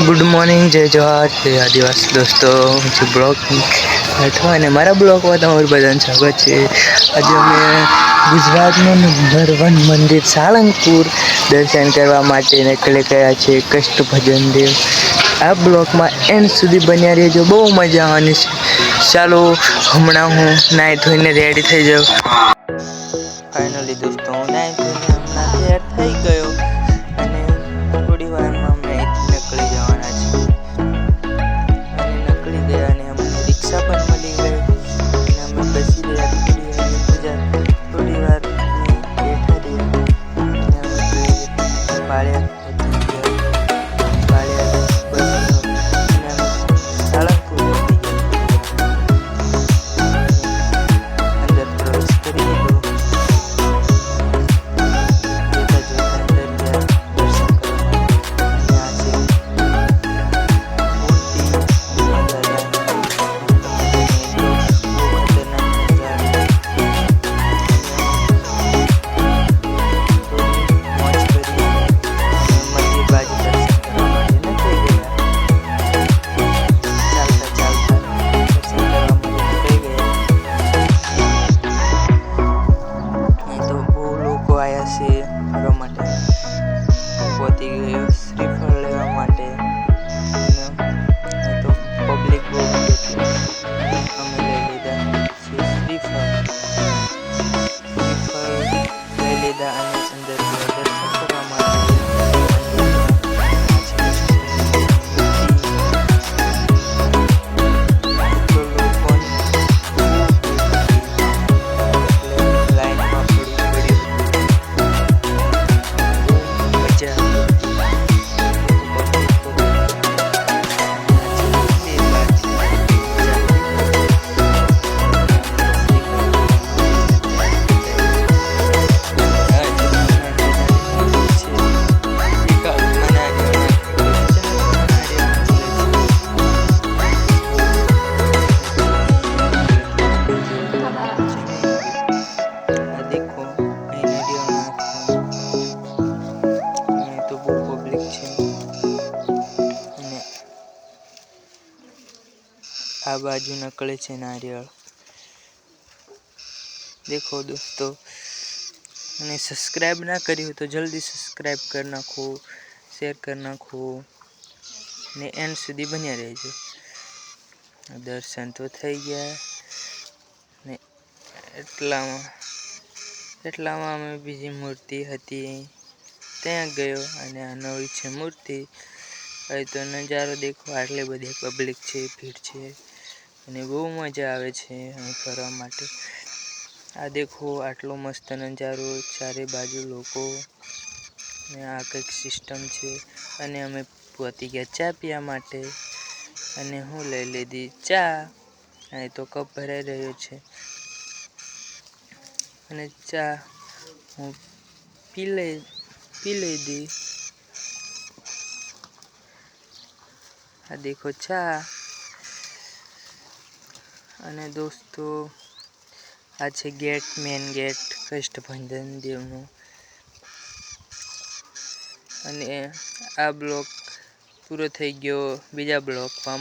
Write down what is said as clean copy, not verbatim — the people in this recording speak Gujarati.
ગુડ મોર્નિંગ, જય જવાહર, જય આદિવાસી દોસ્તો. હું છું બ્લોગ અથવા અને મારા બ્લોગમાં તમારું બધાનું સ્વાગત છે. આજે અમે ગુજરાતનું નંબર 1 મંદિર સાળંગપુર દર્શન કરવા માટે નીકળી ગયા છે. કષ્ટભંજન દેવ. આ બ્લોગમાં એન્ડ સુધી બન્યા રહેજો, બહુ મજા આવવાની છે. ચાલો, હમણાં હું નાહી ધોઈને રેડી થઈ જાઉં. ફાઇનલી દોસ્તો, હું નાહી ધોઈને હમણાં તૈયાર થઈ ગયો અને થોડી વારમાં અમે અહીંથી નીકળી જવાના છીએ. અને નીકળી ગયા અને અમને રિક્ષા પણ મળી ગઈ અને અમે બેસી રહ્યા. થોડી વાર અમે બેઠા રહ્યા અને અમે જોઈએ પાળિયાદ પહોંચી ગયા. પાળિયાદ બસ અને અમે સાળંગપુર પહોંચી ગયા થોડી વારમાં અને અંદર પ્રવેશ કરી દીધો. જોતા જોતા અંદર ગયા દર્શન કરવા માટે અને આ છે મૂર્તિ હનુમાન દાદાની. તમે જોઈને જો બહુ ખતરનાક નજારો અને થોડી મોજ કરી અને અમે મંદિર બાજુ દર્શન કરવા માટે નીકળી ગયા. ચાલતા ચાલતા દર્શન કરવા માટે નીકળી ગયા. અહીં તો બહુ લોકો આવ્યા છે ફરવા માટે. હું પહોંચી ગયો શ્રીફળ લેવા માટે અને અહીં તો પબ્લિક બહુ હતી એટલે અમે લઈ લીધા છે શ્રીફળ. શ્રીફળ લઈ લીધા અને અંદર ગયા દર્શન કરવા માટે મંદિરમાં. આ છે કષ્ટભંજન દેવની મૂર્તિ. તો લોકોની ખૂબ ભીડ હતી એટલે લાઈનમાં પડવું પડ્યું હતું. બહુ મજા આવી હતી. પબ્લિક બહુ હતી અને આ છે મંદિર બાજુ. ચાલો અને અમે દર્શન કરવા માટે મંદિરની તરફ જઈએ. આ જે હનુમાન દાદાની મૂર્તિ છે એ કાળુમાં નારિયેળ નાખેલું 4 નારિયેળ નીકળે છે. બહુ મંદિર જેવું તો લાગે છે નહીં હવે. આ દેખો અહીં નારિયેળ નાખવાનું અને અહીં તો બહુ પબ્લિક છે અને આ બાજુ નીકળે છે નારિયેળ. દેખો દોસ્તો, અને સબસ્ક્રાઈબ ના કરી હોય તો જલ્દી સબસ્ક્રાઈબ કરી નાખો, શેર કરી નાખો ને એન્ડ સુધી બન્યા રહેજો. દર્શન તો થઈ ગયા ને એટલામાં અમે બીજી મૂર્તિ હતી ત્યાં ગયો અને આ નવી છે મૂર્તિ. અહીં તો નજારો દેખો, આટલી બધી પબ્લિક છે, ભીડ છે અને બહુ મજા આવે છે અહીં ફરવા માટે. આ દેખો આટલો મસ્ત નજારો, ચારે બાજુ લોકો ને આ કંઈક સિસ્ટમ છે અને અમે પહોંચી ગયા ચા પીવા માટે અને હું લઈ લીધી ચા. અહીં તો કપ ભરાઈ રહ્યો છે અને ચા હું પી લીધી. આ દેખો ચા. અને દોસ્તો, આ છે ગેટ, મેન ગેટ કષ્ટભંજન દેવનો. અને આ બ્લોગ પૂરો થઈ ગયો. બીજા બ્લોગમાં